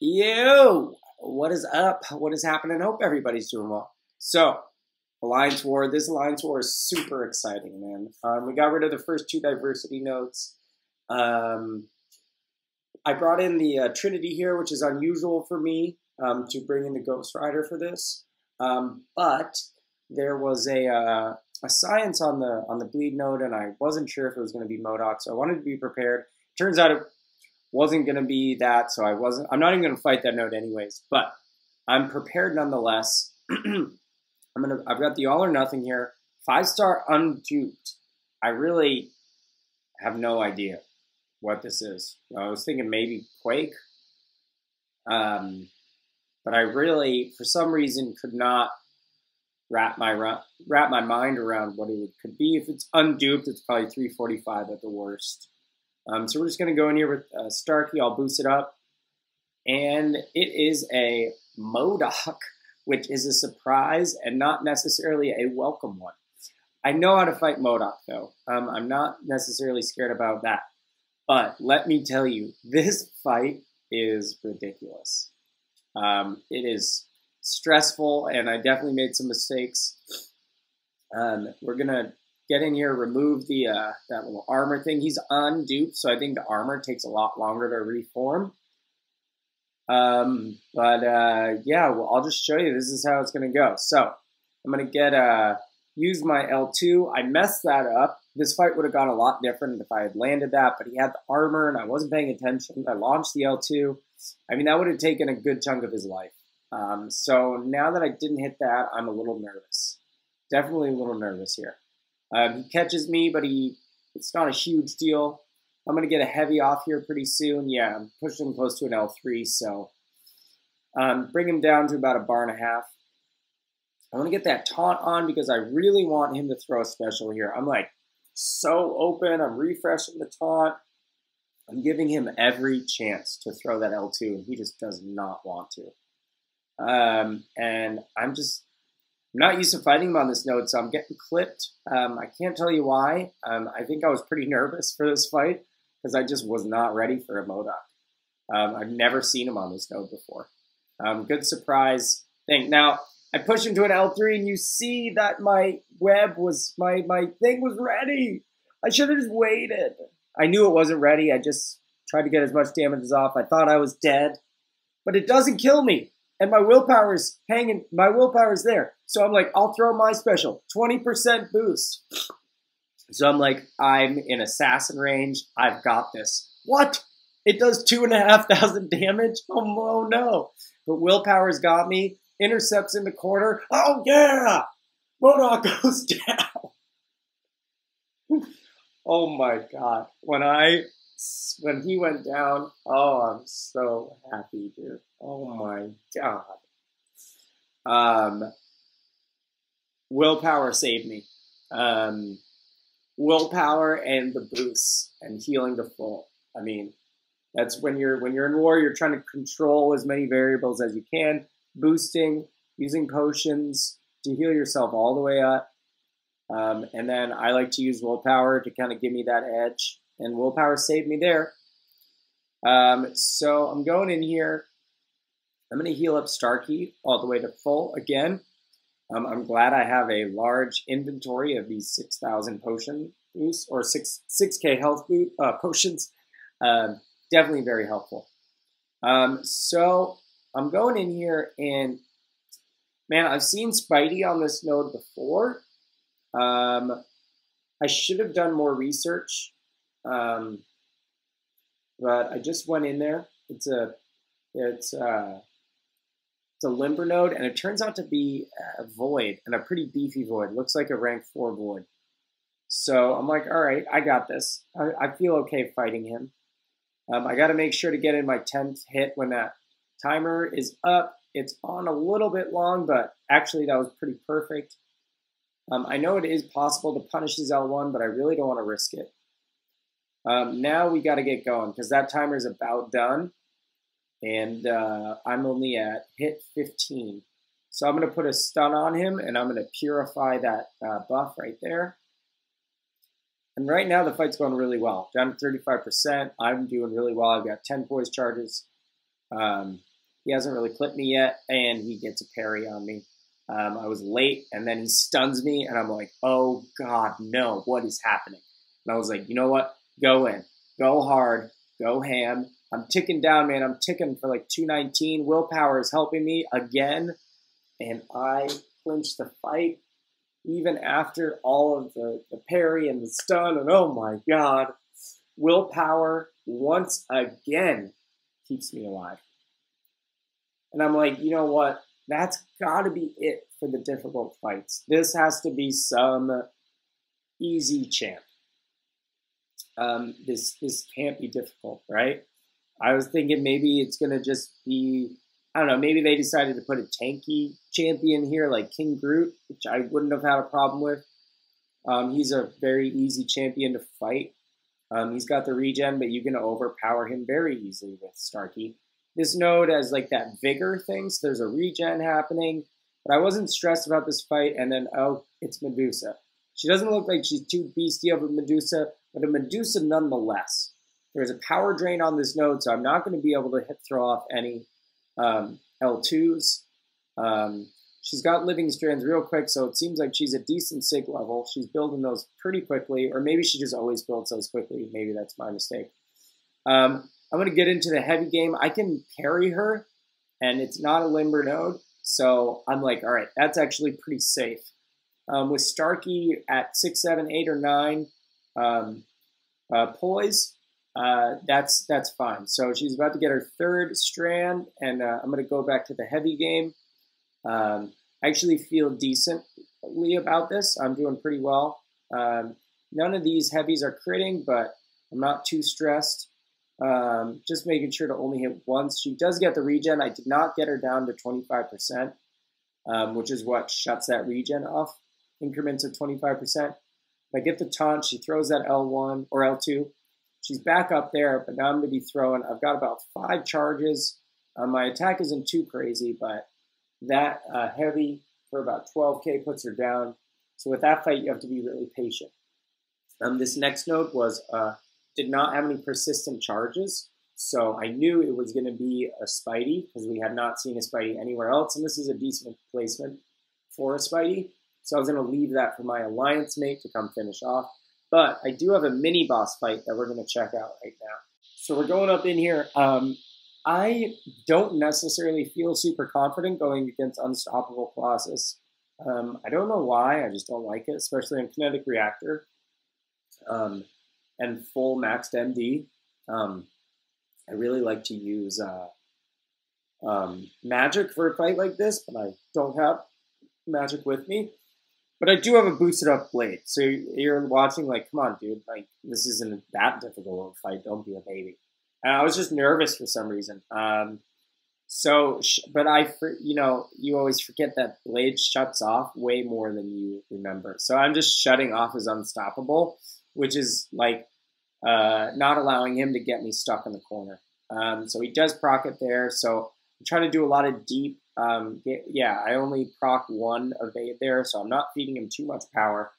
Yo, what is up? What is happening? Hope everybody's doing well. So, Alliance War. This Alliance War is super exciting, man. We got rid of the first two diversity nodes. I brought in the Trinity here, which is unusual for me to bring in the Ghost Rider for this. But there was a science on the bleed node, and I wasn't sure if it was going to be MODOK, so I wanted to be prepared. Turns out it wasn't going to be that, so I'm not even going to fight that node anyways, but I'm prepared nonetheless. I've got the all or nothing here. 5-star unduped. I really have no idea what this is. I was thinking maybe Quake. But I really, for some reason, could not wrap my mind around what it could be. If it's unduped, it's probably 345 at the worst. So we're just going to go in here with Starkey. I'll boost it up. And it is a MODOK, which is a surprise and not necessarily a welcome one. I know how to fight MODOK, though. I'm not necessarily scared about that. But let me tell you, this fight is ridiculous. It is stressful, and I definitely made some mistakes. We're going to get in here, remove the that little armor thing. He's unduped, so I think the armor takes a lot longer to reform. Yeah, well, I'll just show you. This is how it's going to go. So I'm going to use my L2. I messed that up. This fight would have gone a lot different if I had landed that, but he had the armor, and I wasn't paying attention. I launched the L2. I mean, that would have taken a good chunk of his life. So now that I didn't hit that, I'm a little nervous. Definitely a little nervous here. He catches me, but it's not a huge deal. I'm going to get a heavy off here pretty soon. Yeah, I'm pushing him close to an L3, so bring him down to about a bar and a half. I want to get that taunt on because I really want him to throw a special here. I'm like so open. I'm refreshing the taunt. I'm giving him every chance to throw that L2, and he just does not want to. And I'm not used to fighting him on this node, so I'm getting clipped. I can't tell you why. I think I was pretty nervous for this fight because I just was not ready for a MODOK. I've never seen him on this node before. Good surprise thing. Now, I push him to an L3, and you see that my web was, my thing was ready. I should have just waited. I knew it wasn't ready. I just tried to get as much damage as off. I thought I was dead, but it doesn't kill me. And my willpower's hanging, my willpower's there. So I'm like, I'll throw my special, 20% boost. So I'm like, I'm in assassin range. I've got this. What? It does 2,500 damage? Oh no. But willpower's got me. Intercepts in the corner. Oh yeah! MODOK goes down. Oh my god. When he went down, oh, I'm so happy, dude. Oh my god. Willpower saved me. Willpower and the boost and healing to full. I mean, that's when you're in war, you're trying to control as many variables as you can. Boosting, using potions to heal yourself all the way up. And then I like to use willpower to kind of give me that edge. And willpower saved me there. So I'm going in here. I'm going to heal up Starkey all the way to full again. I'm glad I have a large inventory of these 6,000 potion boosts, or 6K health potions. Definitely very helpful. So I'm going in here, and man, I've seen Spidey on this node before. I should have done more research, but I just went in there. It's a Limber node, and it turns out to be a Void, and a pretty beefy Void. Looks like a rank 4 Void. So I'm like, all right, I got this. I feel okay fighting him. I got to make sure to get in my 10th hit when that timer is up. It's on a little bit long, but actually that was pretty perfect. I know it is possible to punish his L1, but I really don't want to risk it. Now we got to get going because that timer is about done, and I'm only at hit 15. So I'm going to put a stun on him, and I'm going to purify that buff right there. And right now the fight's going really well. Down to 35%. I'm doing really well. I've got 10 poise charges. He hasn't really clipped me yet, and he gets a parry on me. I was late, and then he stuns me, and I'm like, oh, God, no, what is happening? And I was like, you know what? Go in. Go hard. Go ham. I'm ticking down, man. I'm ticking for like 219. Willpower is helping me again, and I clinched the fight even after all of the parry and the stun, and oh, my God. Willpower, once again, keeps me alive. And I'm like, you know what? That's got to be it for the difficult fights. This has to be some easy champ. This can't be difficult, right? I was thinking maybe it's going to just be, I don't know, maybe they decided to put a tanky champion here like King Groot, which I wouldn't have had a problem with. He's a very easy champion to fight. He's got the regen, but you can overpower him very easily with Starkey. This node has like that vigor thing, so there's a regen happening. But I wasn't stressed about this fight, and then, oh, it's Medusa. She doesn't look like she's too beastie of a Medusa, but a Medusa nonetheless. There's a power drain on this node, so I'm not going to be able to throw off any L2s. She's got living strands real quick, so it seems like she's a decent sig level. She's building those pretty quickly, or maybe she just always builds those quickly. Maybe that's my mistake. I'm going to get into the heavy game. I can parry her, and it's not a limber node, so I'm like, all right, that's actually pretty safe. With Starkey at 6, 7, 8, or 9 poise, that's fine. So she's about to get her third strand, and I'm going to go back to the heavy game. I actually feel decently about this. I'm doing pretty well. None of these heavies are critting, but I'm not too stressed. Just making sure to only hit once. She does get the regen. I did not get her down to 25%, which is what shuts that regen off. Increments of 25%. If I get the taunt, she throws that L1 or L2. She's back up there, but now I'm going to be throwing. I've got about 5 charges. My attack isn't too crazy, but that heavy for about 12k puts her down. So with that fight, you have to be really patient. This next node was did not have any persistent charges, so I knew it was going to be a Spidey because we had not seen a Spidey anywhere else, and this is a decent placement for a Spidey. So I was going to leave that for my alliance mate to come finish off. But I do have a mini boss fight that we're going to check out right now. So we're going up in here. I don't necessarily feel super confident going against Unstoppable Colossus. I don't know why. I just don't like it, especially in Kinetic Reactor and full maxed MD. I really like to use magic for a fight like this, but I don't have magic with me. But I do have a boosted up blade. So you're watching like, come on, dude. Like, this isn't that difficult of a fight. Don't be a baby. And I was just nervous for some reason. But you always forget that blade shuts off way more than you remember. So I'm just shutting off his unstoppable, which is like not allowing him to get me stuck in the corner. So he does proc it there. So I'm trying to do a lot of deep. I only proc 1 evade there, so I'm not feeding him too much power.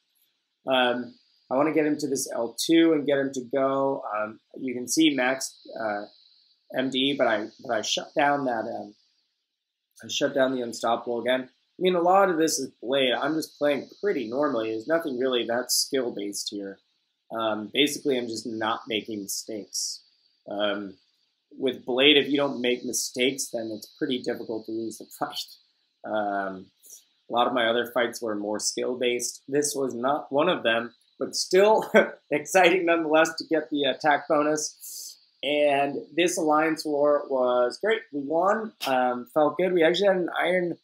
I want to get him to this L2 and get him to go. You can see max MD, but I shut down that. I shut down the unstoppable again. I mean, a lot of this is blade. I'm just playing pretty normally. There's nothing really that skill based here. Basically, I'm just not making mistakes. With blade, if you don't make mistakes, then it's pretty difficult to lose the fight. A lot of my other fights were more skill-based. This was not one of them, but still exciting nonetheless to get the attack bonus. And this Alliance War was great. We won. Felt good. We actually had an Iron,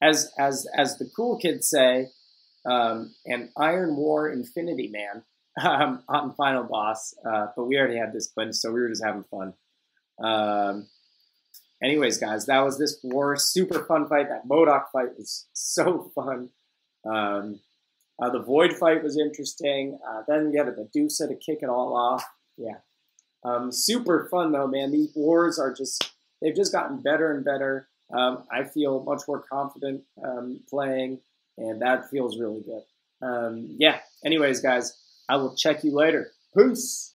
as the cool kids say, an Iron War Infinity Man on Final Boss. But we already had this clinched, so we were just having fun. Anyways, guys, that was this war. Super fun fight. That MODOK fight was so fun. The Void fight was interesting. Then we had a Medusa to kick it all off. Yeah. Super fun, though, man. These wars are they've just gotten better and better. I feel much more confident playing, and that feels really good. Yeah. Anyways, guys, I will check you later. Peace.